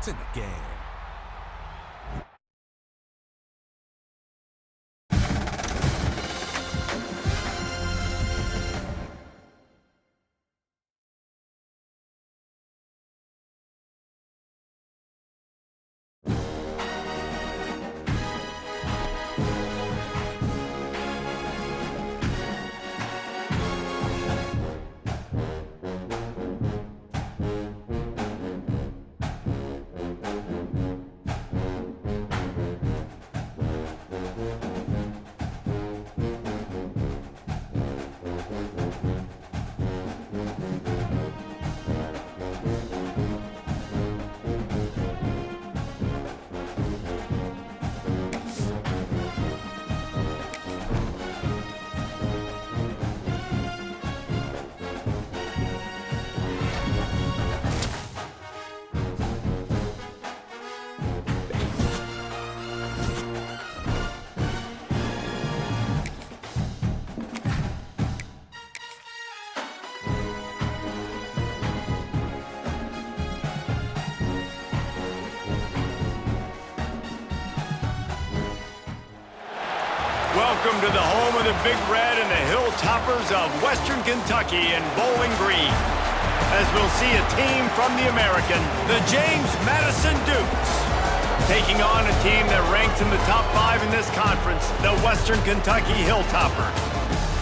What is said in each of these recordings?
It's in the game. Welcome to the home of the Big Red and the Hilltoppers of Western Kentucky in Bowling Green, as we'll see a team from the American, the James Madison Dukes, taking on a team that ranks in the top 5 in this conference, the Western Kentucky Hilltoppers.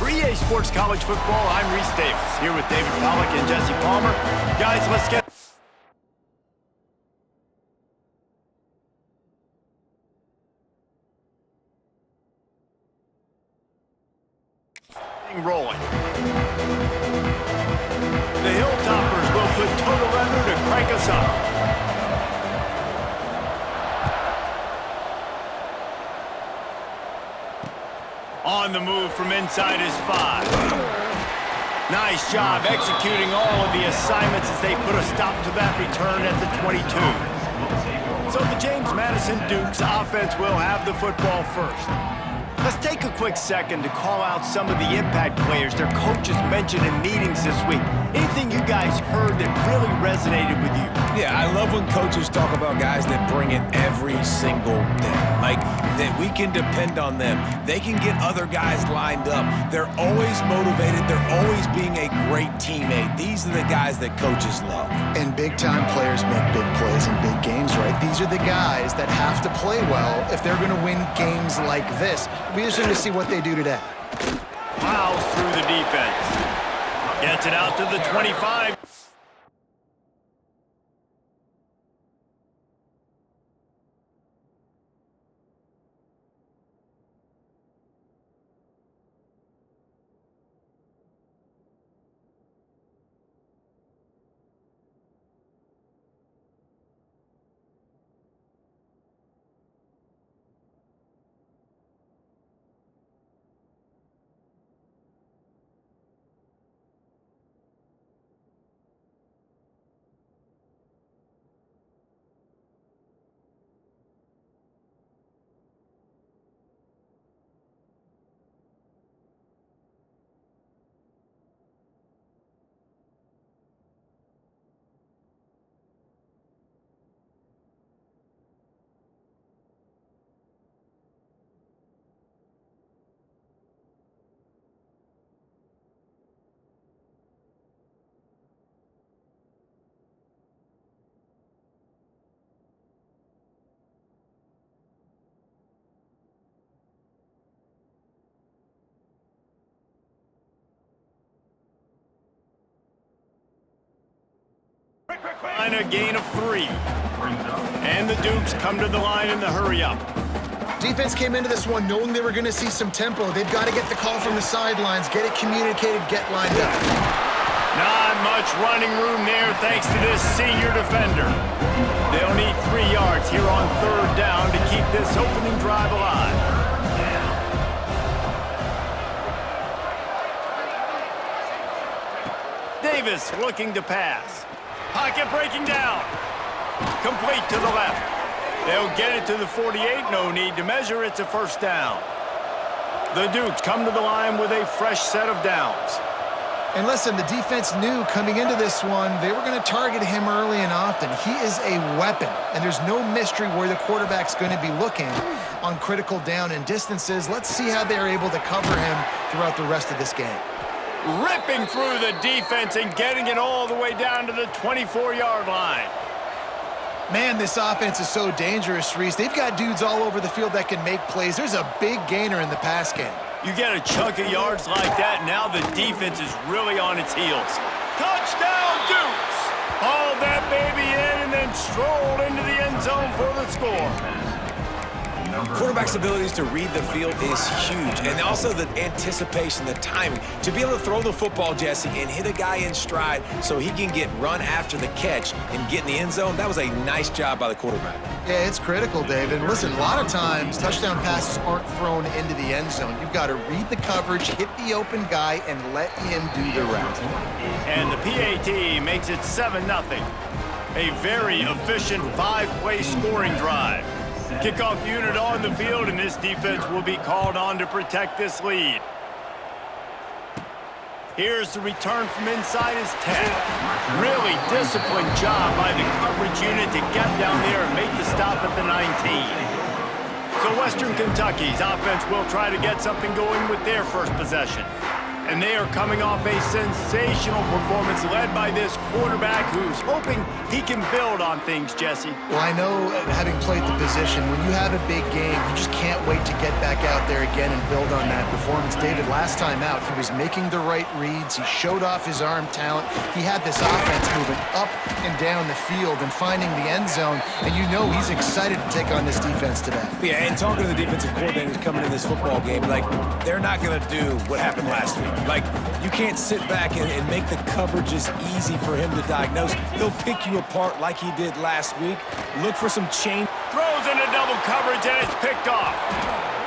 For EA Sports College Football, I'm Reese Davis, here with David Pollock and Jesse Palmer. Guys, let's get rolling. The Hilltoppers will put total effort to crank us up. On the move from inside his 5. Nice job executing all of the assignments as they put a stop to that return at the 22. So the James Madison Dukes offense will have the football first. Let's take a quick second to call out some of the impact players their coaches mentioned in meetings this week. Anything you guys heard that really resonated with you? Yeah, I love when coaches talk about guys that bring it every single day. Like, that we can depend on them. They can get other guys lined up. They're always motivated. They're always being a great teammate. These are the guys that coaches love. And big-time players make big plays in big games, right? These are the guys that have to play well if they're going to win games like this. It'll be interesting to see what they do today. Plows through the defense. Gets it out to the 25. And a gain of 3. And the Dukes come to the line in the hurry-up. Defense came into this one knowing they were going to see some tempo. They've got to get the call from the sidelines, get it communicated, get lined up. Not much running room there thanks to this senior defender. They'll need 3 yards here on 3rd down to keep this opening drive alive. Davis looking to pass. Pocket breaking down. Complete to the left. They'll get it to the 48. No need to measure. It's a 1st down. The Dukes come to the line with a fresh set of downs. And listen, the defense knew coming into this one, they were going to target him early and often. He is a weapon, and there's no mystery where the quarterback's going to be looking on critical down and distances. Let's see how they're able to cover him throughout the rest of this game. Ripping through the defense and getting it all the way down to the 24-yard line. Man, this offense is so dangerous, Reese. They've got dudes all over the field that can make plays. There's a big gainer in the pass game. You get a chunk of yards like that, now the defense is really on its heels. Touchdown, Dukes! Hauled that baby in and then strolled into the end zone for the score. Quarterback's abilities to read the field is huge, and also the anticipation, the timing. To be able to throw the football, Jesse, and hit a guy in stride so he can get run after the catch and get in the end zone, that was a nice job by the quarterback. Yeah, it's critical, David. Listen, a lot of times touchdown passes aren't thrown into the end zone. You've got to read the coverage, hit the open guy, and let him do the rest. And the PAT makes it 7-0. A very efficient 5-play scoring drive. Kickoff unit on the field, and this defense will be called on to protect this lead. Here's the return from inside his 10. Really disciplined job by the coverage unit to get down there and make the stop at the 19. So Western Kentucky's offense will try to get something going with their first possession. And they are coming off a sensational performance led by this quarterback who's hoping he can build on things, Jesse. Well, I know, having played the position, when you have a big game, you just can't wait to get back out there again and build on that performance. David, last time out, he was making the right reads. He showed off his arm talent. He had this offense moving up and down the field and finding the end zone, and you know he's excited to take on this defense today. Yeah, and talking to the defensive coordinators coming in this football game, like, they're not going to do what happened last week. Like, you can't sit back and make the coverages easy for him to diagnose. He'll pick you apart like he did last week. Look for some change. Throws into double coverage, and it's picked off.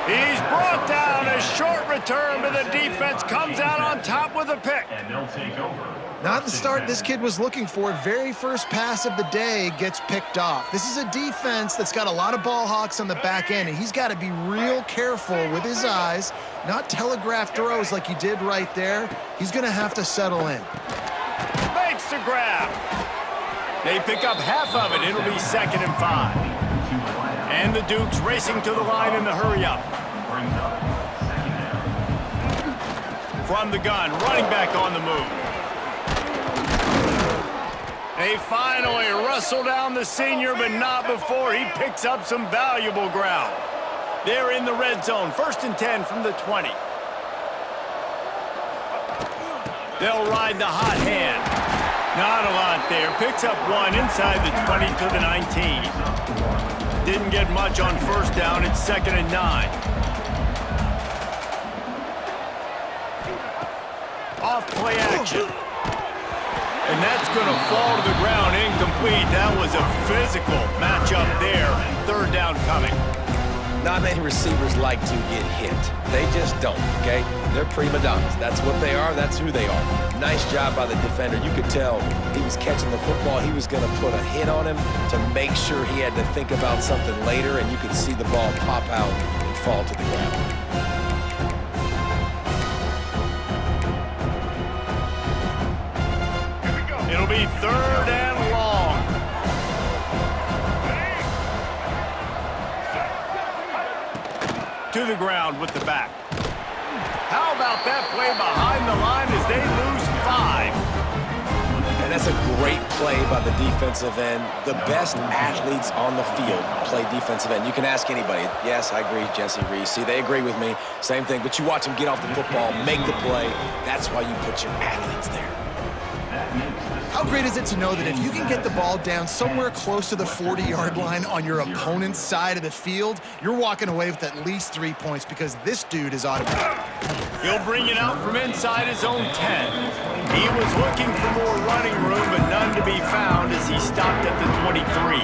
He's brought down. A short return, but the defense comes out on top with a pick. And they'll take over. Not the start this kid was looking for. Very first pass of the day gets picked off. This is a defense that's got a lot of ball hawks on the back end, and he's got to be real careful with his eyes, not telegraph throws like he did right there. He's going to have to settle in. Makes the grab. They pick up half of it. It'll be 2nd and 5. And the Dukes racing to the line in the hurry-up. From the gun, running back on the move. They finally wrestle down the senior, but not before he picks up some valuable ground. They're in the red zone, 1st and 10 from the 20. They'll ride the hot hand. Not a lot there. Picks up one inside the 20 to the 19. Didn't get much on 1st down. It's 2nd and 9. Off play action. And that's going to fall to the ground, incomplete. That was a physical matchup there. 3rd down coming. Not many receivers like to get hit. They just don't, okay? They're prima donnas. That's what they are. That's who they are. Nice job by the defender. You could tell he was catching the football. He was going to put a hit on him to make sure he had to think about something later, and you could see the ball pop out and fall to the ground. It'll be 3rd and long. To the ground with the back. How about that play behind the line as they lose 5? And that's a great play by the defensive end. The best athletes on the field play defensive end. You can ask anybody. Yes, I agree, Jesse Reese. See, they agree with me. Same thing. But you watch them get off the football, make the play. That's why you put your athletes there. How great is it to know that if you can get the ball down somewhere close to the 40-yard line on your opponent's side of the field, you're walking away with at least 3 points because this dude is automatic. He'll bring it out from inside his own 10. He was looking for more running room, but none to be found as he stopped at the 23.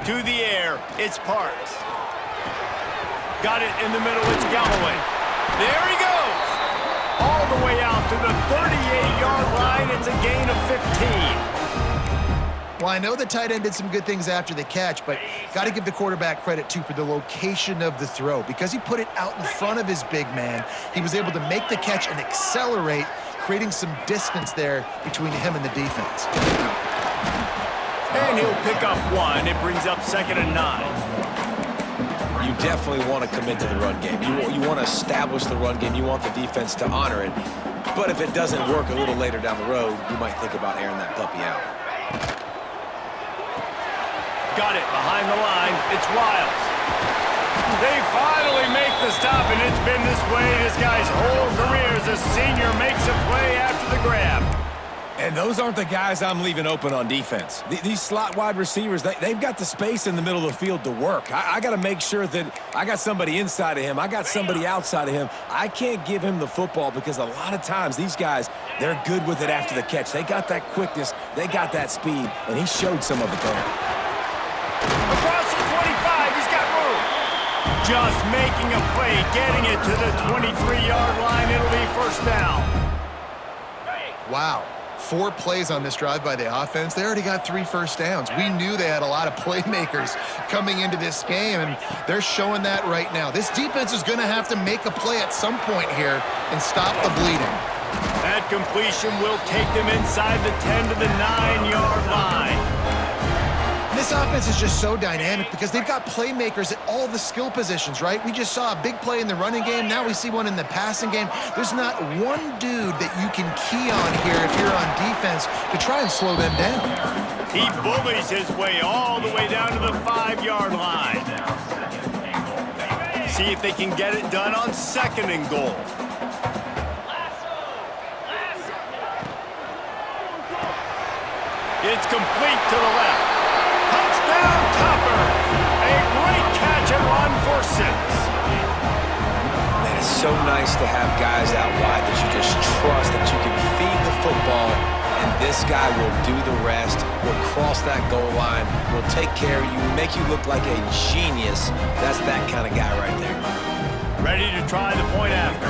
To the air, it's Parks. Got it in the middle, it's Galloway. There he goes! All the way out to the 38-yard line. It's a gain of 15. Well, I know the tight end did some good things after the catch, but got to give the quarterback credit, too, for the location of the throw. Because he put it out in front of his big man, he was able to make the catch and accelerate, creating some distance there between him and the defense. And he'll pick up one. It brings up 2nd and 9. You definitely want to commit to the run game. You want to establish the run game. You want the defense to honor it. But if it doesn't work a little later down the road, you might think about airing that puppy out. Got it behind the line. It's Wiles. They finally make the stop, and it's been this way this guy's whole career as a senior makes a play after the grab. And those aren't the guys I'm leaving open on defense. These slot wide receivers, they've got the space in the middle of the field to work. I got to make sure that I got somebody inside of him. I got somebody outside of him. I can't give him the football because a lot of times these guys, they're good with it after the catch. They got that quickness. They got that speed, and he showed some of it there. Across the 25, he's got room. Just making a play, getting it to the 23-yard line. It'll be 1st down. Wow. 4 plays on this drive by the offense. They already got 3 first downs. We knew they had a lot of playmakers coming into this game, and they're showing that right now. This defense is going to have to make a play at some point here and stop the bleeding. That completion will take them inside the 10 to the 9-yard line. This offense is just so dynamic because they've got playmakers at all the skill positions, right? We just saw a big play in the running game. Now we see one in the passing game. There's not one dude that you can key on here if you're on defense to try and slow them down. He bullies his way all the way down to the 5-yard line. See if they can get it done on 2nd and goal. It's complete to the left. Touchdown, Topper! A great catch and run for 6. Man, it's so nice to have guys out wide that you just trust that you can feed the football, and this guy will do the rest, will cross that goal line, will take care of you, make you look like a genius. That's that kind of guy right there. Ready to try the point after.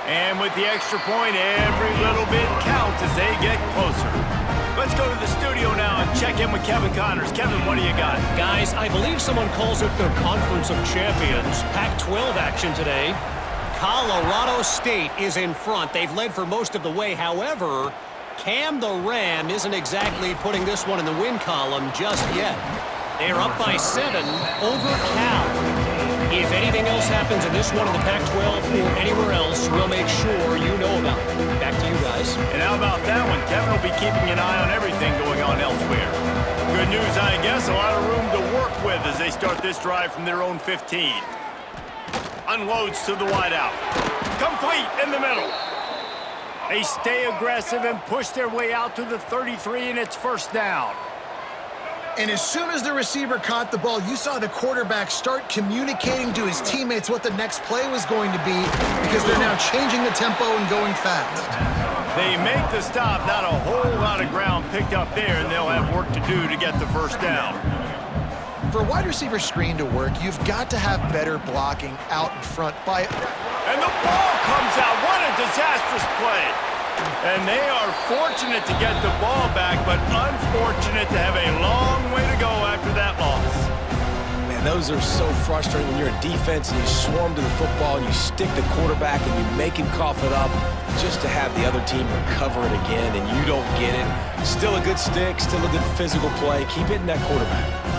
And with the extra point, every little bit counts as they get closer. Let's go to the studio now and check in with Kevin Connors. Kevin, what do you got? Guys, I believe someone calls it the Conference of Champions. Pac-12 action today. Colorado State is in front. They've led for most of the way. However, Cam the Ram isn't exactly putting this one in the win column just yet. They're up by 7 over Cal. If anything else happens in this one in the Pac-12 or anywhere else, we'll make sure you know about it. Back to you guys. And how about that one? Kevin will be keeping an eye on everything going on elsewhere. Good news, I guess. A lot of room to work with as they start this drive from their own 15. Unloads to the wideout. Complete in the middle. They stay aggressive and push their way out to the 33, and it's 1st down. And as soon as the receiver caught the ball, you saw the quarterback start communicating to his teammates what the next play was going to be because they're now changing the tempo and going fast. They make the stop. Not a whole lot of ground picked up there, and they'll have work to do to get the 1st down. For a wide receiver screen to work, you've got to have better blocking out in front by... And the ball comes out. What a disastrous play. And they are fortunate to get the ball back, but unfortunate to have a long way to go after that loss. Man, those are so frustrating when you're a defense and you swarm to the football and you stick the quarterback and you make him cough it up just to have the other team recover it again and you don't get it. Still a good stick, still a good physical play. Keep hitting that quarterback.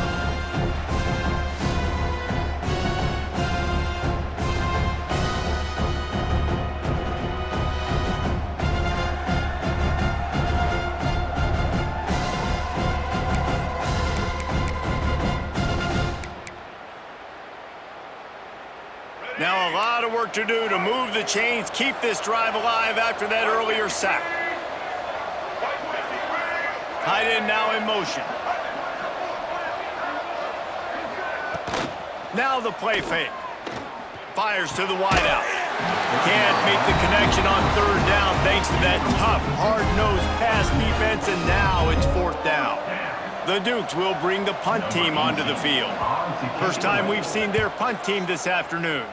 Now a lot of work to do to move the chains, keep this drive alive after that earlier sack. Tight end now in motion. Now the play fake. Fires to the wideout. Can't make the connection on 3rd down thanks to that tough, hard-nosed pass defense, and now it's 4th down. The Dukes will bring the punt team onto the field. First time we've seen their punt team this afternoon.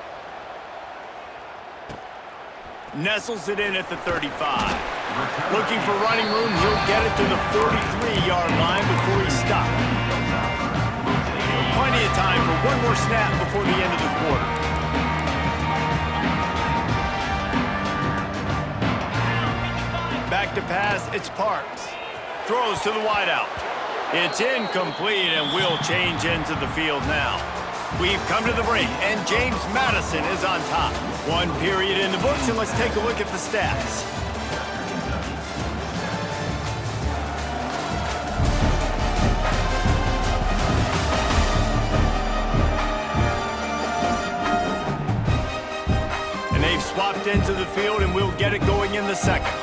Nestles it in at the 35. Looking for running room, he'll get it to the 43-yard line before he stopped. Plenty of time for one more snap before the end of the quarter. Back to pass, it's Parks. Throws to the wideout. It's incomplete, and we'll change ends of the field now. We've come to the break, and James Madison is on top. One period in the books, and let's take a look at the stats. And they've swapped into the field, and we'll get it going in the second.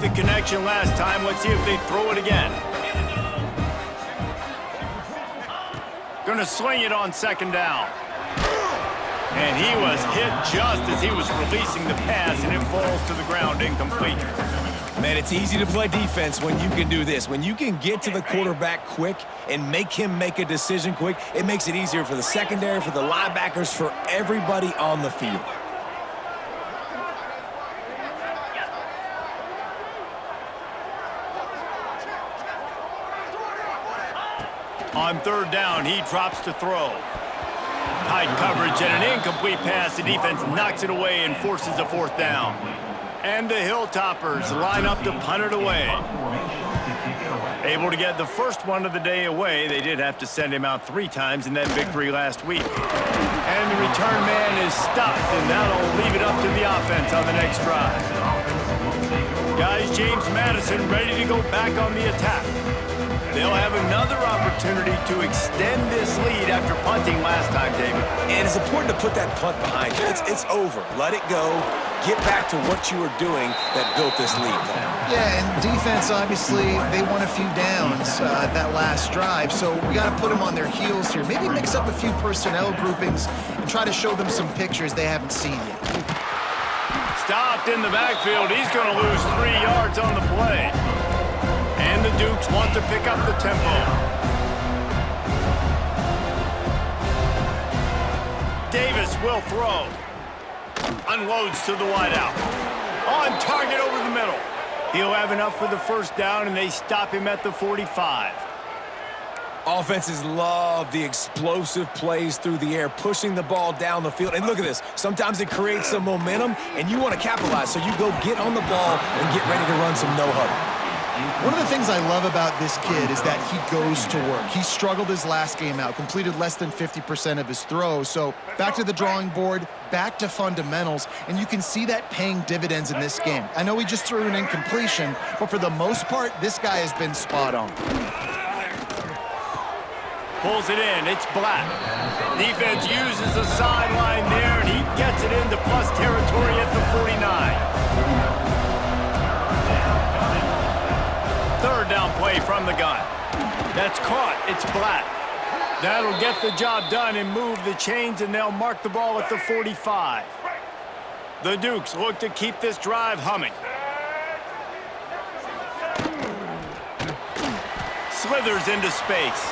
The connection last time. Let's see if they throw it again. Gonna swing it on second down. And he was hit just as he was releasing the pass, and it falls to the ground incomplete. Man, it's easy to play defense when you can do this. When you can get to the quarterback quick and make him make a decision quick, it makes it easier for the secondary, for the linebackers, for everybody on the field. On third down, he drops to throw. Tight coverage and an incomplete pass. The defense knocks it away and forces a fourth down. And the Hilltoppers line up to punt it away. Able to get the first one of the day away. They did have to send him out 3 times in that victory last week. And the return man is stopped, and that'll leave it up to the offense on the next drive. Guys, James Madison ready to go back on the attack. They'll have another opportunity to extend this lead after punting last time, David. And it's important to put that punt behind you. It's over. Let it go. Get back to what you were doing that built this lead, Paul. Yeah, and defense, obviously, they won a few downs that last drive, so we got to put them on their heels here. Maybe mix up a few personnel groupings and try to show them some pictures they haven't seen yet. Stopped in the backfield. He's going to lose 3 yards on the play. And the Dukes want to pick up the tempo. Davis will throw. Unloads to the wideout. On target over the middle. He'll have enough for the first down, and they stop him at the 45. Offenses love the explosive plays through the air, pushing the ball down the field. And look at this. Sometimes it creates some momentum, and you want to capitalize. So you go get on the ball and get ready to run some no-huddle. One of the things I love about this kid is that he goes to work. He struggled his last game out, completed less than 50% of his throws. So back to the drawing board, back to fundamentals, and you can see that paying dividends in this game. I know he just threw an incompletion, but for the most part, this guy has been spot on. Pulls it in. It's Black. Defense uses the sideline there, and he gets it into plus territory at the 49. Third down play from the gun. That's caught. It's Black. That'll get the job done and move the chains, and they'll mark the ball at the 45. The Dukes look to keep this drive humming. Slithers into space.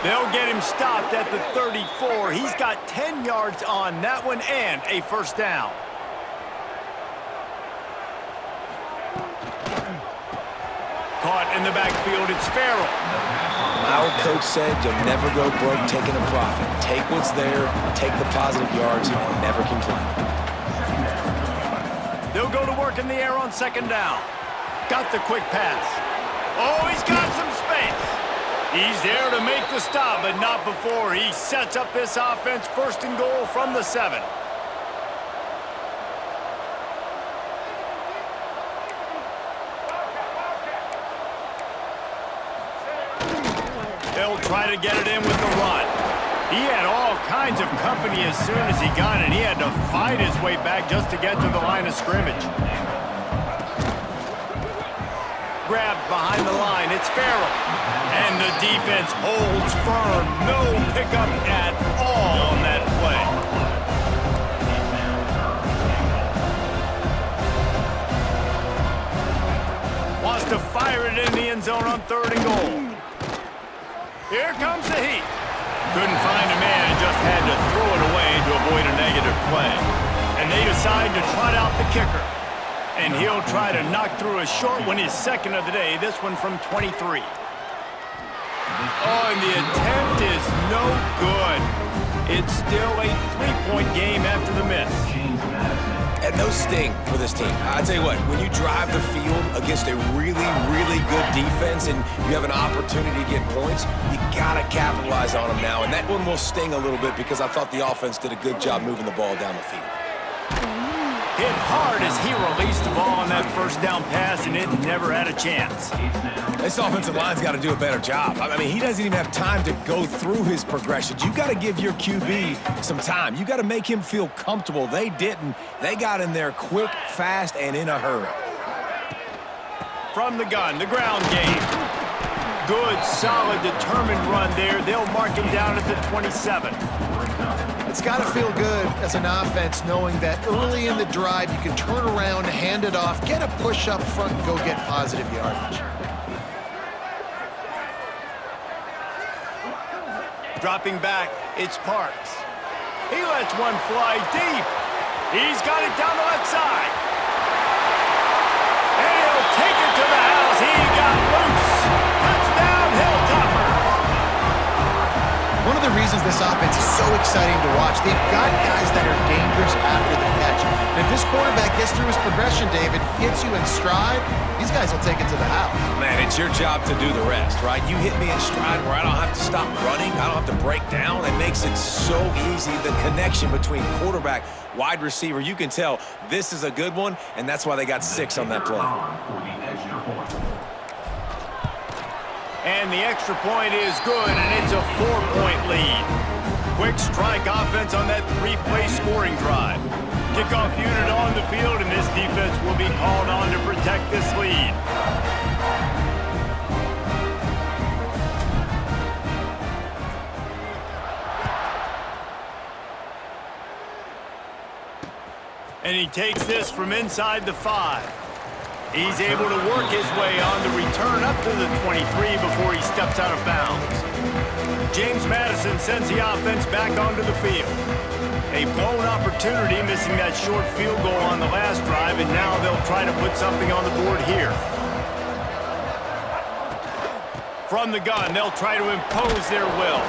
They'll get him stopped at the 34. He's got 10 yards on that one and a first down. Caught in the backfield, it's Farrell. My old coach said you'll never go broke taking a profit. Take what's there, take the positive yards, and never complain. They'll go to work in the air on second down. Got the quick pass. Oh, he's got some space. He's there to make the stop, but not before he sets up this offense first and goal from the 7. They'll try to get it in with the run. He had all kinds of company as soon as he got it. He had to fight his way back just to get to the line of scrimmage. Grabbed behind the line. It's Farrell. And the defense holds firm. No pickup at all on that play. Wants to fire it in the end zone on 3rd and goal. Here comes the heat. Couldn't find a man and just had to throw it away to avoid a negative play. And they decide to trot out the kicker. And he'll try to knock through a short one, his second of the day, this one from 23. Oh, and the attempt is no good. It's still a three-point game after the miss. And those sting for this team. I tell you what, when you drive the field against a really, really good defense and you have an opportunity to get points, you gotta capitalize on them now. And that one will sting a little bit because I thought the offense did a good job moving the ball down the field. Hit hard as he released the ball on that first down pass, and it never had a chance. This offensive line's got to do a better job. I mean, he doesn't even have time to go through his progressions. You got to give your QB some time. You got to make him feel comfortable. They didn't. They got in there quick, fast, and in a hurry. From the gun, the ground game. Good, solid, determined run there. They'll mark him down at the 27. It's got to feel good as an offense knowing that early in the drive you can turn around, hand it off, get a push up front, and go get positive yardage. Dropping back, it's Parks. He lets one fly deep. He's got it down the left side. And he'll take it to the house. He got loose. Touchdown, Hilltoppers. One of the reasons this offense is so exciting to watch, they've got guys that are dangerous after the catch. And if this quarterback gets through his progression, David, hits you in stride, these guys will take it to the house. Man, it's your job to do the rest, right? You hit me in stride where I don't have to stop running. I don't have to break down. It makes it so easy. The connection between quarterback, wide receiver, you can tell this is a good one, and that's why they got 6 on that play. And the extra point is good, and it's a 4-point lead. Quick strike offense on that 3-play scoring drive. Kickoff unit on the field, and this defense will be called on to protect this lead. And he takes this from inside the 5. He's able to work his way on the return up to the 23 before he steps out of bounds. James Madison sends the offense back onto the field. A blown opportunity, missing that short field goal on the last drive, and now they'll try to put something on the board here. From the gun, they'll try to impose their will.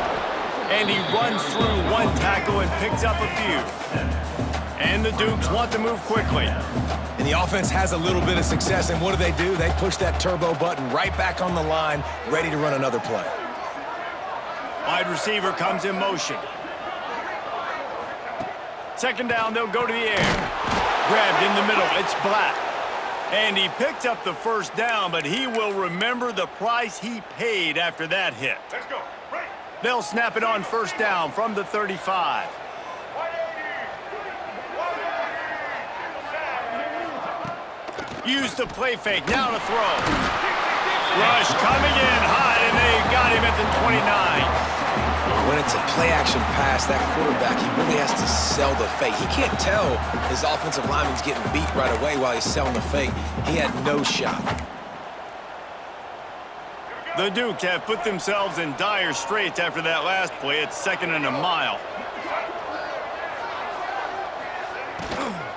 And he runs through one tackle and picks up a few. And the Dukes want to move quickly. And the offense has a little bit of success, and what do? They push that turbo button right back on the line, ready to run another play. Wide receiver comes in motion. Second down, they'll go to the air. Grabbed in the middle, it's Black. And he picked up the first down, but he will remember the price he paid after that hit. Let's go. Right. They'll snap it on first down from the 35. Use the play fake, now to throw. Rush coming in hot, and they got him at the 29. When it's a play-action pass, that quarterback, he really has to sell the fake. He can't tell his offensive lineman's getting beat right away while he's selling the fake. He had no shot. The Dukes have put themselves in dire straits after that last play. It's 2nd and a mile.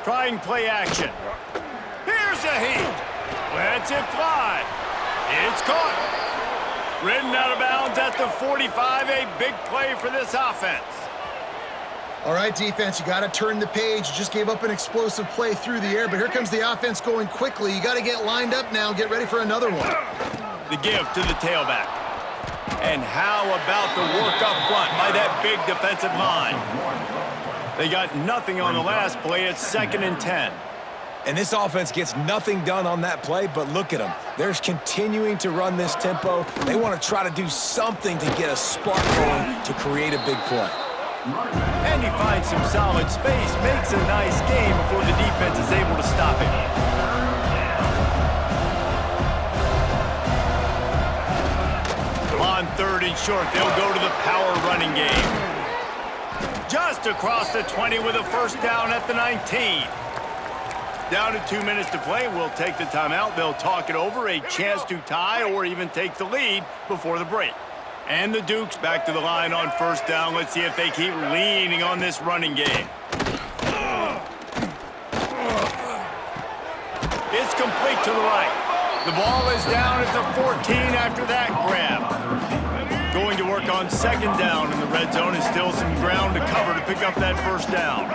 Trying play action. Here's a heat. Lets it fly. It's caught. Ridden out of bounds at the 45. A big play for this offense. All right, defense, you got to turn the page. You just gave up an explosive play through the air, but here comes the offense going quickly. You got to get lined up now. Get ready for another one. The give to the tailback. And how about the work up front by that big defensive line? They got nothing on the last play. It's 2nd and 10. And this offense gets nothing done on that play, but look at them. They're continuing to run this tempo. They want to try to do something to get a spark going to create a big play. And he finds some solid space, makes a nice game before the defense is able to stop it. On 3rd and short, they'll go to the power running game. Just across the 20 with a first down at the 19. Down to 2 minutes to play. We'll take the timeout. They'll talk it over, a chance to tie or even take the lead before the break. And the Dukes back to the line on first down. Let's see if they keep leaning on this running game. It's complete to the right. The ball is down at the 14 after that grab. Going to work on second down in the red zone, and still some ground to cover to pick up that first down.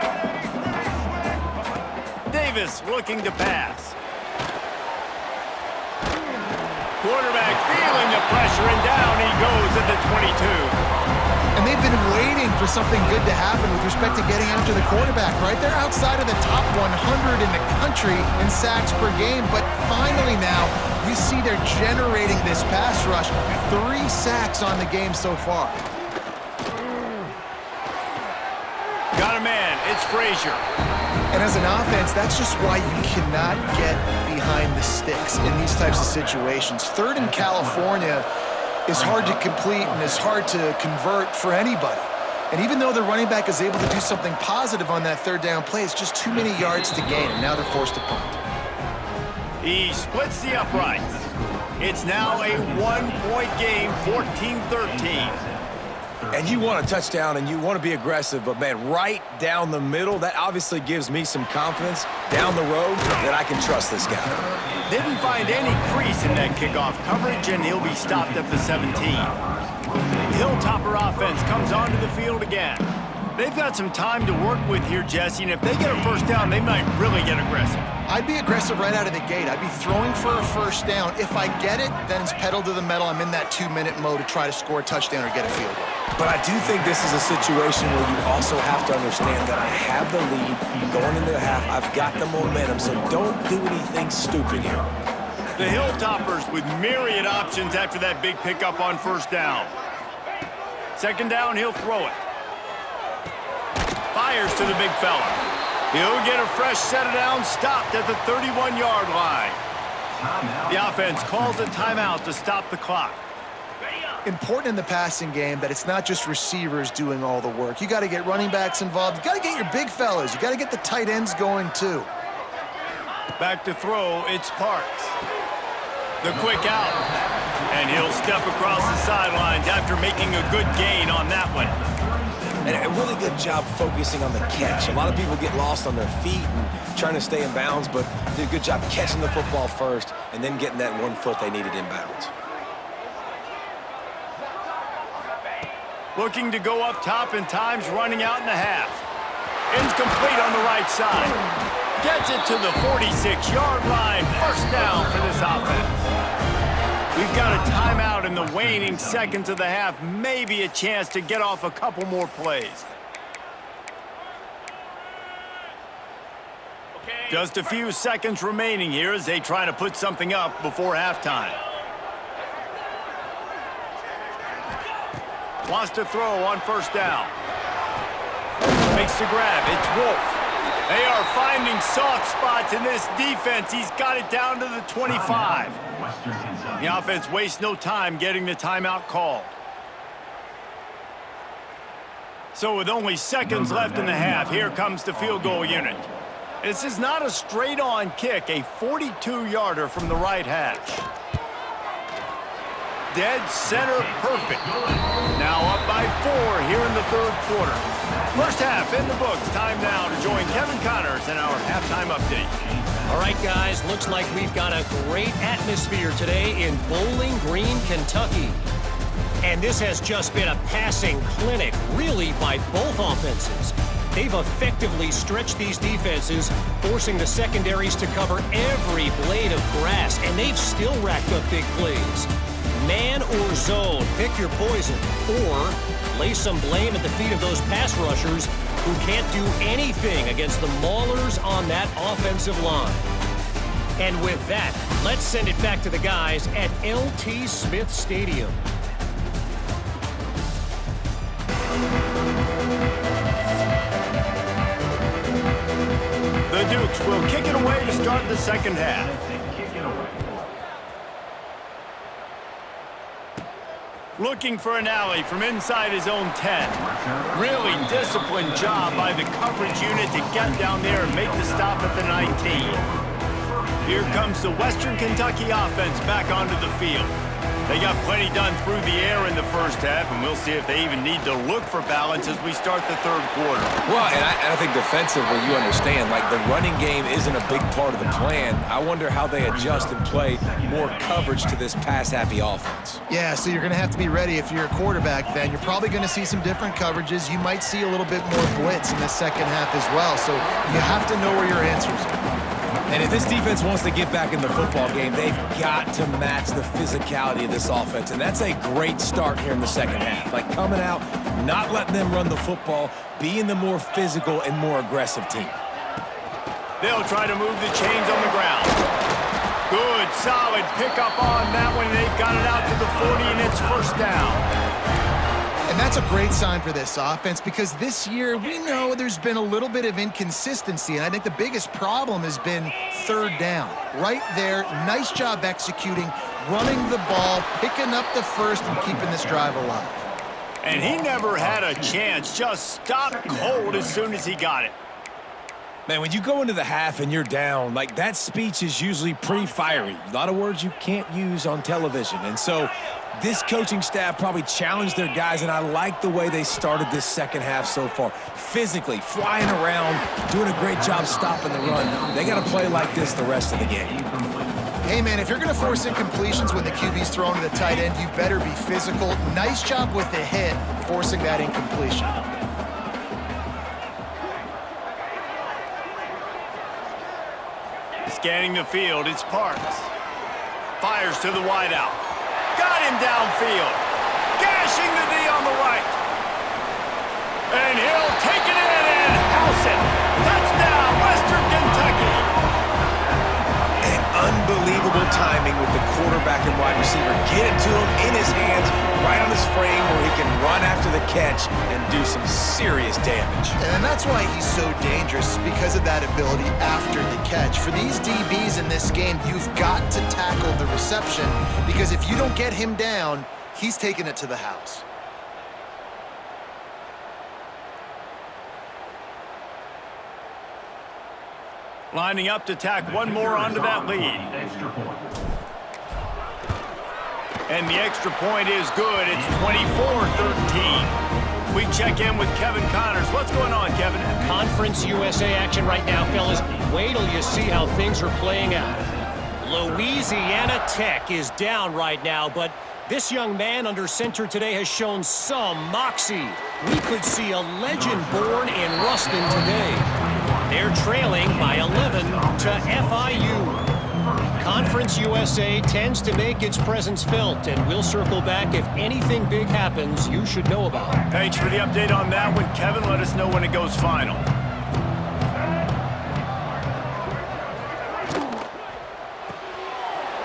Davis looking to pass. Quarterback feeling the pressure, and down he goes at the 22. And they've been waiting for something good to happen with respect to getting after the quarterback, right? They're outside of the top 100 in the country in sacks per game, but finally now you see they're generating this pass rush. 3 sacks on the game so far. Got a man, it's Frazier. And as an offense, that's just why you cannot get behind the sticks in these types of situations. Third in California is hard to complete and is hard to convert for anybody. And even though the running back is able to do something positive on that third down play, it's just too many yards to gain, and now they're forced to punt. He splits the uprights. It's now a 1-point game, 14-13. And you want a touchdown and you want to be aggressive, but man, right down the middle, that obviously gives me some confidence down the road that I can trust this guy. Didn't find any crease in that kickoff coverage, and he'll be stopped at the 17. Hilltopper offense comes onto the field again. They've got some time to work with here, Jesse, and if they get a first down, they might really get aggressive. I'd be aggressive right out of the gate. I'd be throwing for a first down. If I get it, then it's pedal to the metal. I'm in that 2-minute mode to try to score a touchdown or get a field goal. But I do think this is a situation where you also have to understand that I have the lead going into the half. I've got the momentum, so don't do anything stupid here. The Hilltoppers with myriad options after that big pickup on first down. Second down, he'll throw it. Fires to the big fella. He'll get a fresh set of downs, stopped at the 31-yard line. The offense calls a timeout to stop the clock. Important in the passing game that it's not just receivers doing all the work. You got to get running backs involved. You got to get your big fellas. You got to get the tight ends going too. Back to throw, it's Parks. The quick out. And he'll step across the sidelines after making a good gain on that one. And a really good job focusing on the catch. A lot of people get lost on their feet and trying to stay in bounds, but did a good job catching the football first and then getting that 1 foot they needed in bounds. Looking to go up top, and time's running out in the half. Incomplete on the right side. Gets it to the 46-yard line. First down for this offense. We've got a timeout in the waning seconds of the half. Maybe a chance to get off a couple more plays. Just a few seconds remaining here as they try to put something up before halftime. Wants to throw on first down. Makes the grab. It's Wolf. They are finding soft spots in this defense. He's got it down to the 25. The offense wastes no time getting the timeout called. So with only seconds left in the half, here comes the field goal unit. This is not a straight-on kick, a 42-yarder from the right hash. Dead center perfect. Now up by 4 here in the third quarter. First half in the books. Time now to join Kevin Connors in our halftime update. All right, guys, looks like we've got a great atmosphere today in Bowling Green, Kentucky. And this has just been a passing clinic, really, by both offenses. They've effectively stretched these defenses, forcing the secondaries to cover every blade of grass, and they've still racked up big plays. Man or zone, pick your poison, or lay some blame at the feet of those pass rushers who can't do anything against the maulers on that offensive line. And with that, let's send it back to the guys at LT Smith Stadium. The Dukes will kick it away to start the second half. Looking for an alley from inside his own 10. Really disciplined job by the coverage unit to get down there and make the stop at the 19. Here comes the Western Kentucky offense back onto the field. They got plenty done through the air in the first half, and we'll see if they even need to look for balance as we start the third quarter. Well, and I think defensively, you understand, like the running game isn't a big part of the plan. I wonder how they adjust and play more coverage to this pass-happy offense. Yeah, so you're going to have to be ready if you're a quarterback then. You're probably going to see some different coverages. You might see a little bit more blitz in the second half as well, so you have to know where your answers are. And if this defense wants to get back in the football game, they've got to match the physicality of this offense. And that's a great start here in the second half. Like coming out, not letting them run the football, being the more physical and more aggressive team. They'll try to move the chains on the ground. Good, solid pickup on that one. They've got it out to the 40, and it's first down. And that's a great sign for this offense because this year we know there's been a little bit of inconsistency, and I think the biggest problem has been third down. Right there, nice job executing, running the ball, picking up the first, and keeping this drive alive. And he never had a chance, just stopped cold as soon as he got it. Man, when you go into the half and you're down, like that speech is usually pretty fiery. A lot of words you can't use on television. And so this coaching staff probably challenged their guys, and I like the way they started this second half so far. Physically, flying around, doing a great job stopping the run. They got to play like this the rest of the game. Hey, man, if you're going to force incompletions when the QB's throwing to the tight end, you better be physical. Nice job with the hit, forcing that incompletion. Scanning the field, it's Parks. Fires to the wideout. Got him downfield. Gashing the D on the right. And he'll take it in and house it. Touchdown, Western Kentucky. And unbelievable timing with the quarterback and wide receiver. Get it to him in his hands, right on his frame where he can run after the catch and do some serious damage. And that's why he's so dangerous, because of that ability after the catch. For these DBs in this game, you've got to tackle the reception, because if you don't get him down, he's taking it to the house. Lining up to tack one more onto that lead. And the extra point is good. It's 24-13. We check in with Kevin Connors. What's going on, Kevin? Conference USA action right now, fellas. Wait till you see how things are playing out. Louisiana Tech is down right now, but this young man under center today has shown some moxie. We could see a legend born in Ruston today. They're trailing by 11 to FIU. Conference USA tends to make its presence felt, and we'll circle back if anything big happens you should know about. Thanks for the update on that one, Kevin. Let us know when it goes final.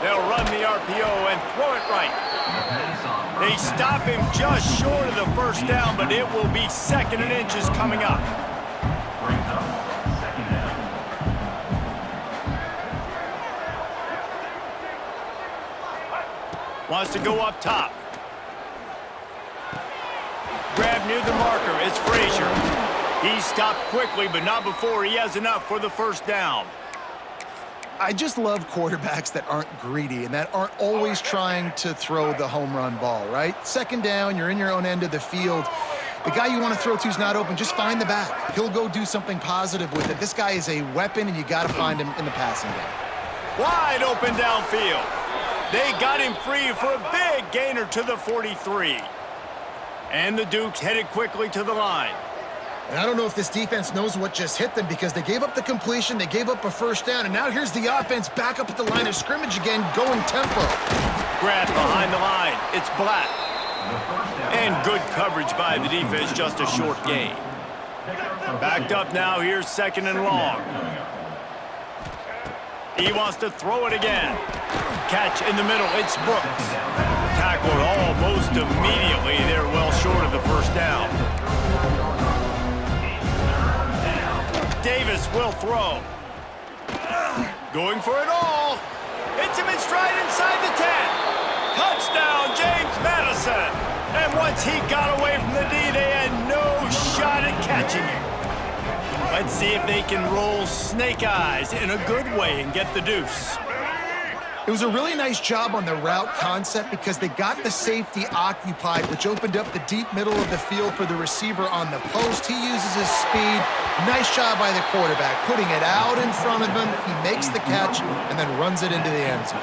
They'll run the RPO and throw it right. They stop him just short of the first down, but it will be 2nd and inches coming up. Wants to go up top. Grab near the marker. It's Frazier. He stopped quickly, but not before he has enough for the first down. I just love quarterbacks that aren't greedy and that aren't always trying to throw the home run ball, right? Second down, you're in your own end of the field. The guy you want to throw to is not open. Just find the back. He'll go do something positive with it. This guy is a weapon, and you got to find him in the passing game. Wide open downfield. They got him free for a big gainer to the 43. And the Dukes headed quickly to the line. And I don't know if this defense knows what just hit them, because they gave up the completion, they gave up a first down, and now here's the offense back up at the line of scrimmage again, going tempo. Grab behind the line. It's Black. And good coverage by the defense, just a short gain. Backed up now, here's 2nd and long. He wants to throw it again. Catch in the middle, it's Brooks. Tackled almost immediately. They're well short of the first down. Davis will throw. Going for it all. Hits him in stride inside the 10. Touchdown, James Madison. And once he got away from the D, they had no shot at catching him. Let's see if they can roll snake eyes in a good way and get the deuce. It was a really nice job on the route concept because they got the safety occupied, which opened up the deep middle of the field for the receiver on the post. He uses his speed. Nice job by the quarterback, putting it out in front of him. He makes the catch and then runs it into the end zone.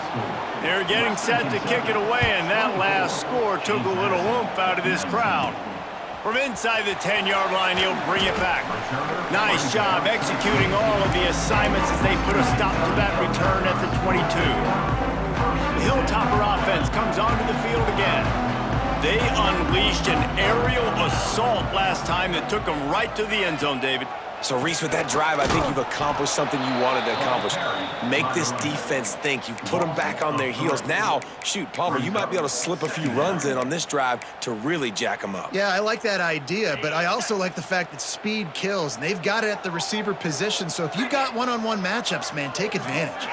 They're getting set to kick it away, and that last score took a little oomph out of this crowd. From inside the 10-yard line, he'll bring it back. Nice job executing all of the assignments as they put a stop to that return at the 22. The Hilltopper offense comes onto the field again. They unleashed an aerial assault last time that took them right to the end zone, David. So, Reese, with that drive, I think you've accomplished something you wanted to accomplish. Make this defense think. You've put them back on their heels. Now, shoot, Palmer, you might be able to slip a few runs in on this drive to really jack them up. Yeah, I like that idea, but I also like the fact that speed kills, and they've got it at the receiver position. So if you've got one-on-one matchups, man, take advantage.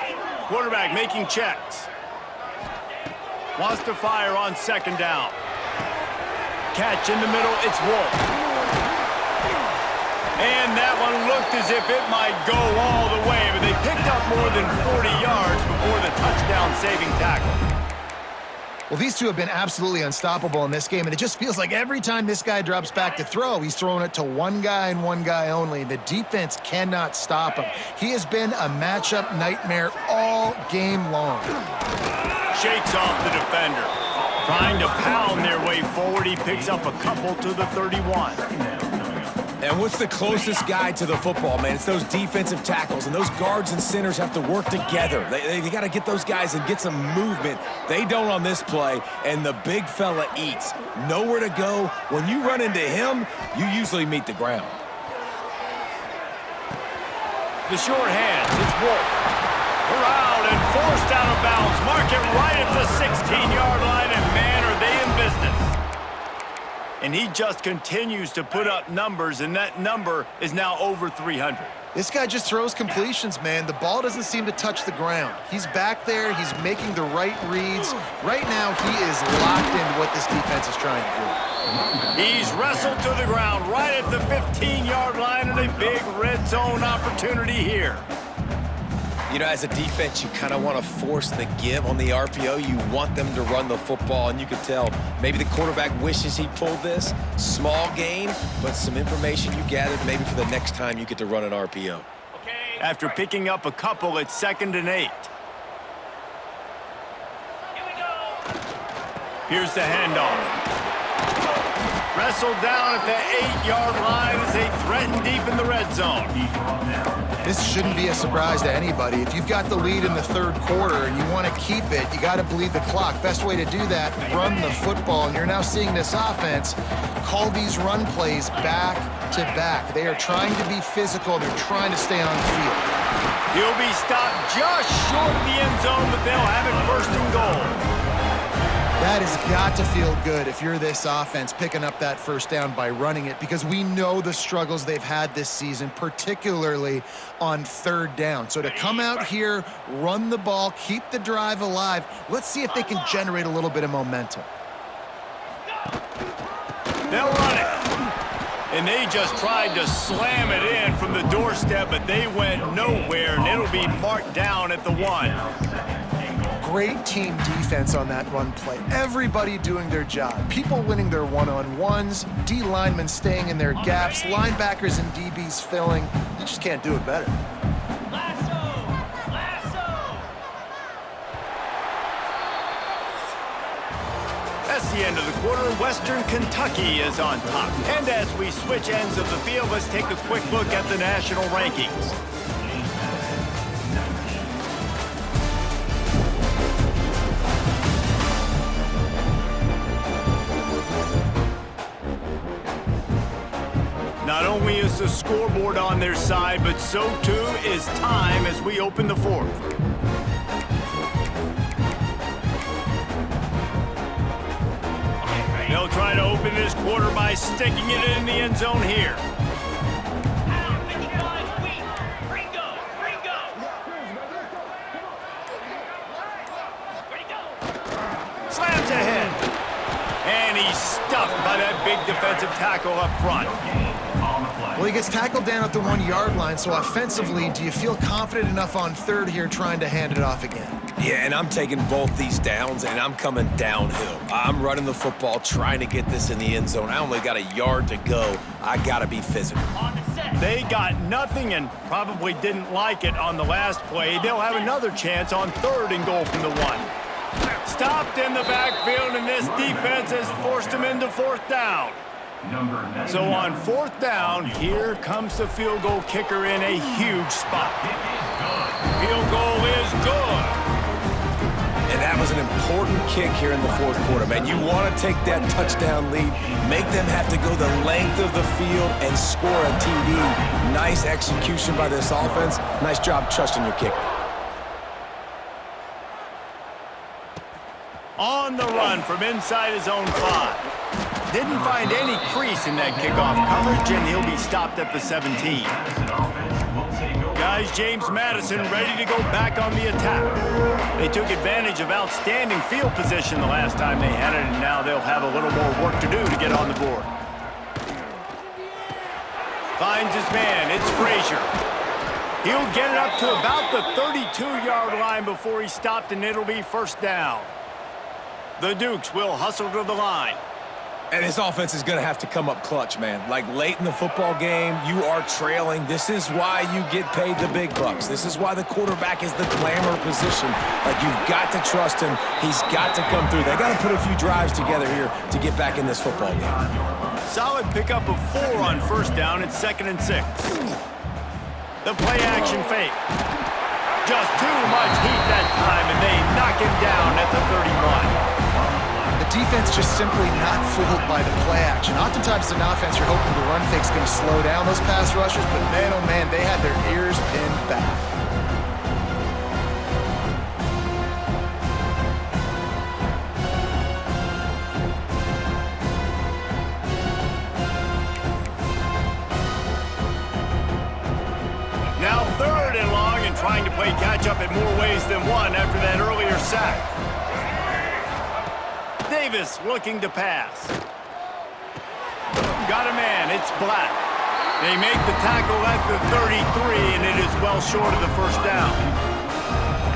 Quarterback making checks. Wants to fire on second down. Catch in the middle, it's Wolf. And that one looked as if it might go all the way, but they picked up more than 40 yards before the touchdown-saving tackle. Well, these two have been absolutely unstoppable in this game, and it just feels like every time this guy drops back to throw, he's throwing it to one guy and one guy only. The defense cannot stop him. He has been a matchup nightmare all game long. Shakes off the defender. Trying to pound their way forward, he picks up a couple to the 31. And what's the closest guy to the football, man? It's those defensive tackles, and those guards and centers have to work together. They got to get those guys and get some movement. They don't on this play, and the big fella eats. Nowhere to go. When you run into him, you usually meet the ground. The short hands, it's Wolf. Around and forced out of bounds. Mark it right at the 16-yard line, and man, are they in business. And he just continues to put up numbers, and that number is now over 300. This guy just throws completions, man. The ball doesn't seem to touch the ground. He's back there. He's making the right reads. Right now, he is locked into what this defense is trying to do. He's wrestled to the ground right at the 15-yard line, and a big red zone opportunity here. You know, as a defense, you kind of want to force the give on the RPO. You want them to run the football, and you can tell maybe the quarterback wishes he pulled this. Small gain, but some information you gathered maybe for the next time you get to run an RPO. Okay. After picking up a couple, it's 2nd and 8. Here we go. Here's the handoff. Wrestled down at the 8-yard line as they threaten deep in the red zone. This shouldn't be a surprise to anybody. If you've got the lead in the third quarter and you want to keep it, you got to bleed the clock. Best way to do that, run the football. And you're now seeing this offense call these run plays back to back. They are trying to be physical. They're trying to stay on the field. He'll be stopped just short of the end zone, but they'll have it 1st and goal. That has got to feel good if you're this offense picking up that first down by running it, because we know the struggles they've had this season, particularly on 3rd down. So to come out here, run the ball, keep the drive alive, let's see if they can generate a little bit of momentum. They'll run it. And they just tried to slam it in from the doorstep, but they went nowhere, and it'll be marked down at the 1. Great team defense on that run play. Everybody doing their job. People winning their one-on-ones, D linemen staying in their gaps, linebackers and DBs filling. You just can't do it better. That's the end of the quarter. Western Kentucky is on top. And as we switch ends of the field, let's take a quick look at the national rankings. Not only is the scoreboard on their side, but so too is time as we open the 4th. They'll try to open this quarter by sticking it in the end zone here. Slams ahead. And he's stuffed by that big defensive tackle up front. Well, he gets tackled down at the 1-yard line, so offensively, do you feel confident enough on third here trying to hand it off again? Yeah, and I'm taking both these downs, and I'm coming downhill. I'm running the football, trying to get this in the end zone. I only got a yard to go. I got to be physical. They got nothing and probably didn't like it on the last play. They'll have another chance on third and goal from the 1. Stopped in the backfield, and this defense has forced him into fourth down. So on fourth down, here comes the field goal kicker in a huge spot. Field goal is good. And that was an important kick here in the fourth quarter, man. You want to take that touchdown lead, make them have to go the length of the field and score a TD. Nice execution by this offense. Nice job trusting your kicker. On the run from inside his own 5. Didn't find any crease in that kickoff coverage, and he'll be stopped at the 17. Guys, James Madison ready to go back on the attack. They took advantage of outstanding field position the last time they had it, and now they'll have a little more work to do to get on the board. Finds his man. It's Frazier. He'll get it up to about the 32-yard line before he's stopped, and it'll be first down. The Dukes will hustle to the line. And this offense is going to have to come up clutch, man. Like late in the football game, you are trailing. This is why you get paid the big bucks. This is why the quarterback is the glamour position. Like, you've got to trust him. He's got to come through. They got to put a few drives together here to get back in this football game. Solid pickup of 4 on first down. It's 2nd and 6. The play action fake. Just too much heat that time, and they knock him down at the 31. The defense just simply not fooled by the play action. Oftentimes, as an offense, you're hoping the run fake's going to slow down those pass rushers, but man, oh man, they had their ears pinned back. Now 3rd and long, and trying to play catch-up in more ways than one after that earlier sack. Davis looking to pass. Got a man. It's Black. They make the tackle at the 33, and it is well short of the first down.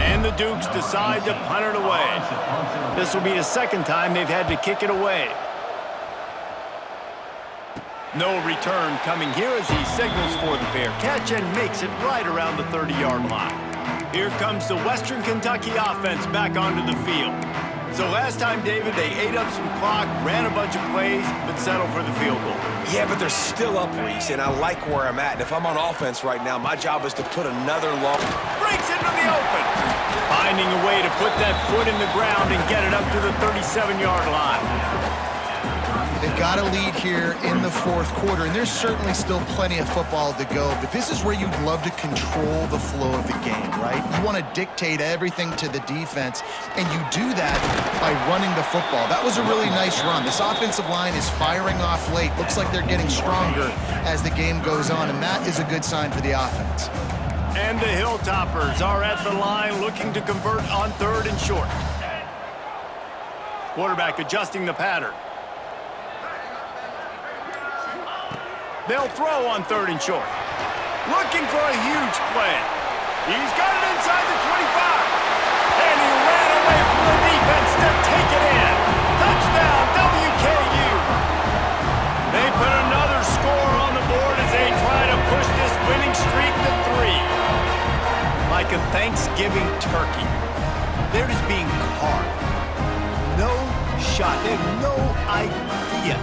And the Dukes decide to punt it away. This will be the 2nd time they've had to kick it away. No return coming here as he signals for the fair catch and makes it right around the 30-yard line. Here comes the Western Kentucky offense back onto the field. So last time, David, they ate up some clock, ran a bunch of plays, but settled for the field goal. Yeah, but they're still up, Reese, and I like where I'm at. And if I'm on offense right now, my job is to put another long... Breaks into the open. Finding a way to put that foot in the ground and get it up to the 37-yard line. They've got a lead here in the fourth quarter, and there's certainly still plenty of football to go, but this is where you'd love to control the flow of the game, right? You want to dictate everything to the defense, and you do that by running the football. That was a really nice run. This offensive line is firing off late. Looks like they're getting stronger as the game goes on, and that is a good sign for the offense. And the Hilltoppers are at the line looking to convert on 3rd and short. Quarterback adjusting the pattern. They'll throw on 3rd and short. Looking for a huge play. He's got it inside the 25. And he ran away from the defense to take it in. Touchdown, WKU. They put another score on the board as they try to push this winning streak to 3. Like a Thanksgiving turkey. They're just being carved. No shot. They have no idea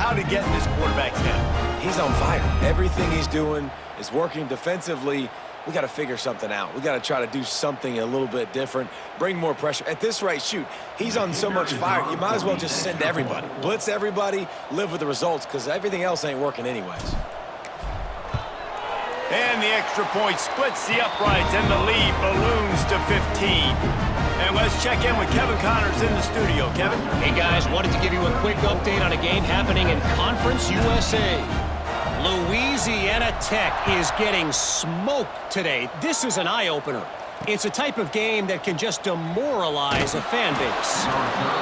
how to get in this quarterback's head. He's on fire. Everything he's doing is working defensively. We got to figure something out. We got to try to do something a little bit different, bring more pressure. At this rate, shoot, he's on so much fire, you might as well just send everybody. Blitz everybody, live with the results, because everything else ain't working anyways. And the extra point splits the uprights, and the lead balloons to 15. And let's check in with Kevin Connors in the studio. Kevin? Hey, guys, wanted to give you a quick update on a game happening in Conference USA. Louisiana Tech is getting smoked today. This is an eye-opener. It's a type of game that can just demoralize a fan base.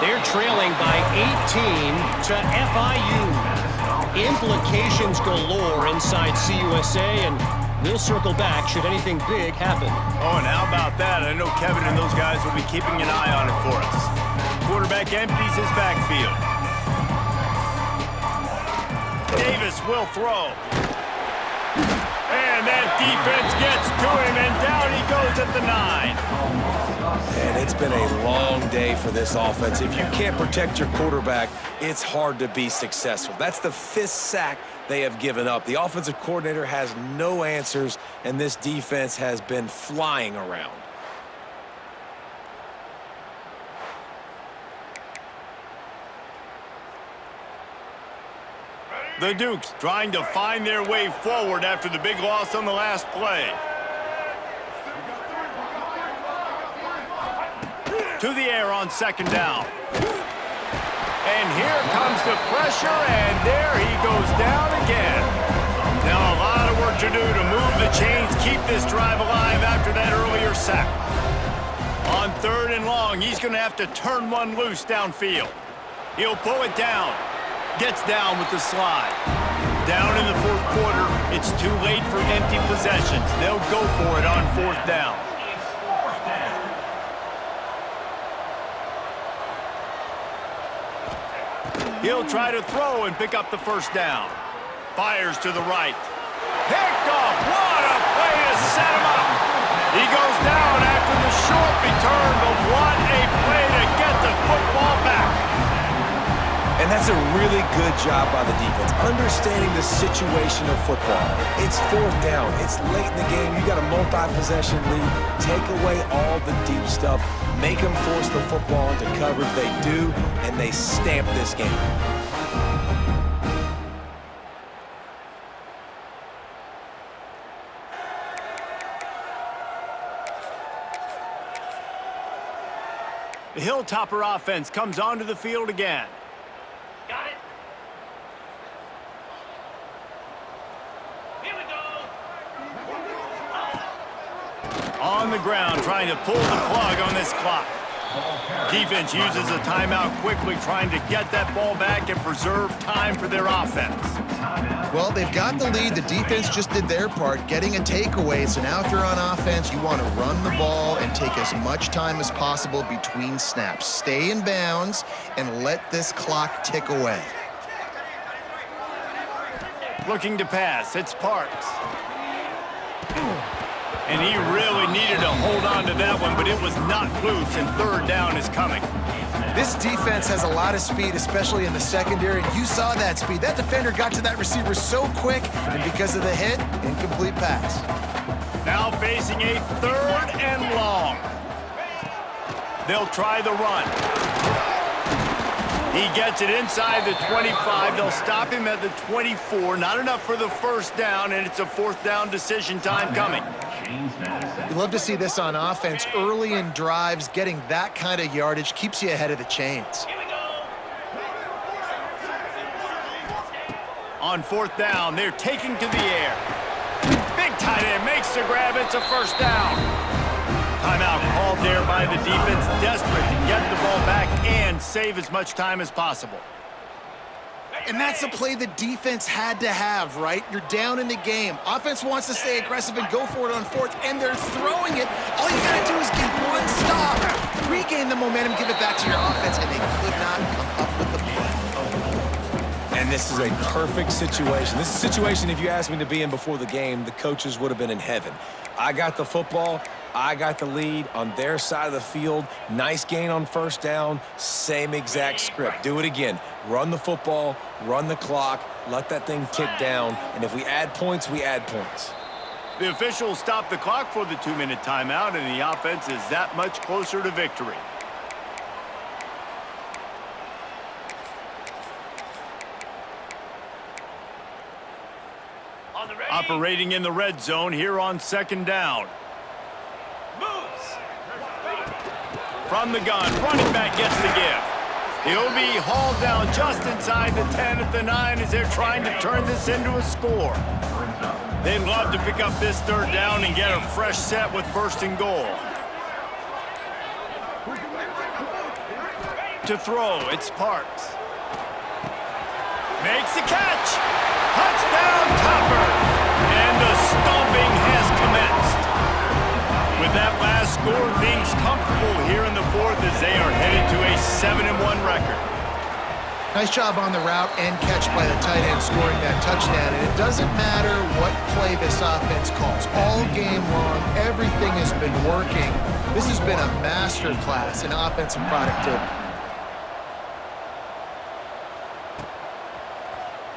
They're trailing by 18 to FIU. Implications galore inside CUSA, and we'll circle back should anything big happen. Oh, and how about that? I know Kevin and those guys will be keeping an eye on it for us. Quarterback empties his backfield. Davis will throw. And that defense gets to him, and down he goes at the 9. And it's been a long day for this offense. If you can't protect your quarterback, it's hard to be successful. That's the 5th sack they have given up. The offensive coordinator has no answers, and this defense has been flying around. The Dukes trying to find their way forward after the big loss on the last play. To the air on 2nd down. And here comes the pressure, and there he goes down again. Now a lot of work to do to move the chains, keep this drive alive after that earlier sack. On 3rd and long, he's going to have to turn one loose downfield. He'll pull it down. Gets down with the slide. Down in the 4th quarter, it's too late for empty possessions. They'll go for it on 4th down. He'll try to throw and pick up the 1st down. Fires to the right. Picked off. What a play to set him up. He goes down after the short return, but what a play to get the football back. And that's a really good job by the defense, understanding the situation of football. It's 4th down. It's late in the game. You got a multi-possession lead. Take away all the deep stuff. Make them force the football into coverage. They do, and they stamp this game. The Hilltopper offense comes onto the field again. Got it. Here we go. On the ground, trying to pull the plug on this clock. Defense uses a timeout quickly, trying to get that ball back and preserve time for their offense. Well, they've got the lead. The defense just did their part, getting a takeaway. So now if you're on offense, you want to run the ball and take as much time as possible between snaps. Stay in bounds and let this clock tick away. Looking to pass, it's Parks. And he really needed to hold on to that one, but it was not loose, and 3rd down is coming. This defense has a lot of speed, especially in the secondary, and you saw that speed. That defender got to that receiver so quick, and because of the hit, incomplete pass. Now facing a 3rd and long. They'll try the run. He gets it inside the 25. They'll stop him at the 24. Not enough for the 1st down, and it's a 4th down decision time coming. You love to see this on offense. Early in drives, getting that kind of yardage keeps you ahead of the chains. Here we go. On 4th down, they're taking to the air. Big tight end makes the grab. It's a 1st down. Timeout called there by the defense, desperate to get the ball back and save as much time as possible. And that's a play the defense had to have, right? You're down in the game. Offense wants to stay aggressive and go for it on 4th, and they're throwing it. All you got to do is get one stop, regain the momentum, give it back to your offense, and they could not come up with the play. And this is a perfect situation. This is a situation, if you asked me to be in before the game, the coaches would have been in heaven. I got the football. I got the lead on their side of the field. Nice gain on 1st down. Same exact script. Do it again. Run the football, run the clock, let that thing tick down, and if we add points, we add points. The officials stop the clock for the 2-minute timeout, and the offense is that much closer to victory. On the ready. Operating in the red zone here on 2nd down. Moves. From the gun, running back gets the give. He'll be hauled down just inside the 10 at the 9 as they're trying to turn this into a score. They'd love to pick up this 3rd down and get a fresh set with 1st and goal. To throw, it's Parks. Makes the catch. Touchdown, Topper. And the stomping has commenced. With that last score, things comfortable here in the fourth as they are headed to a 7-1 record. Nice job on the route and catch by the tight end scoring that touchdown. And it doesn't matter what play this offense calls. All game long, everything has been working. This has been a master class in offensive productivity.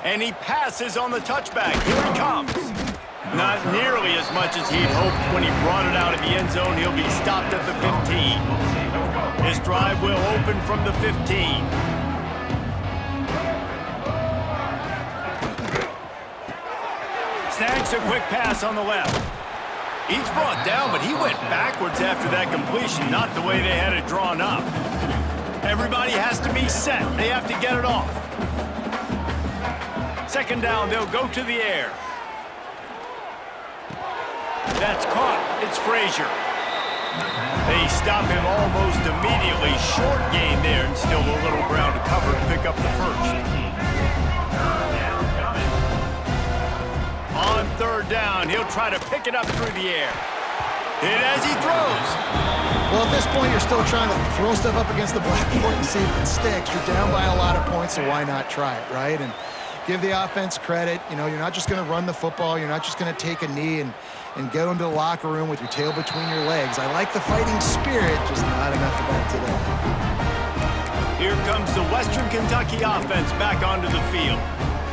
And he passes on the touchback. Here he comes. Not nearly as much as he'd hoped when he brought it out of the end zone. He'll be stopped at the 15. His drive will open from the 15. Snags a quick pass on the left. He's brought down, but he went backwards after that completion, not the way they had it drawn up. Everybody has to be set. They have to get it off. Second down, they'll go to the air. That's caught. It's Frazier. They stop him almost immediately. Short gain there, and still a little ground to cover to pick up the first. On third down, he'll try to pick it up through the air. Hit as he throws. Well, at this point, you're still trying to throw stuff up against the blackboard and see if it sticks. You're down by a lot of points, so why not try it, right? And give the offense credit. You know, you're not just going to run the football. You're not just going to take a knee and go into the locker room with your tail between your legs. I like the fighting spirit, just not enough of that today. Here comes the Western Kentucky offense back onto the field.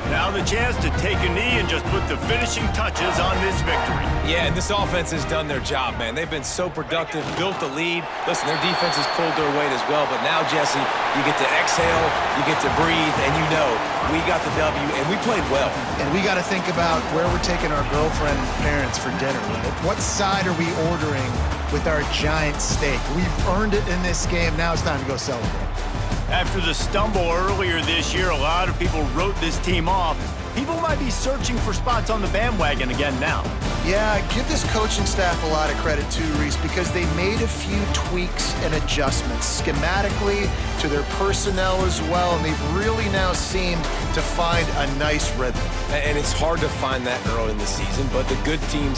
Now the chance to take a knee and just put the finishing touches on this victory. Yeah, and this offense has done their job, man. They've been so productive, built the lead. Listen, their defense has pulled their weight as well, but now, Jesse, you get to exhale, you get to breathe, and you know we got the W, and we played well. And we got to think about where we're taking our girlfriend and parents for dinner, right? What side are we ordering with our giant steak? We've earned it in this game. Now it's time to go celebrate. After the stumble earlier this year, a lot of people wrote this team off. People might be searching for spots on the bandwagon again now. Yeah, give this coaching staff a lot of credit too, Reese, because they made a few tweaks and adjustments schematically to their personnel as well, and they've really now seemed to find a nice rhythm. And it's hard to find that early in the season, but the good teams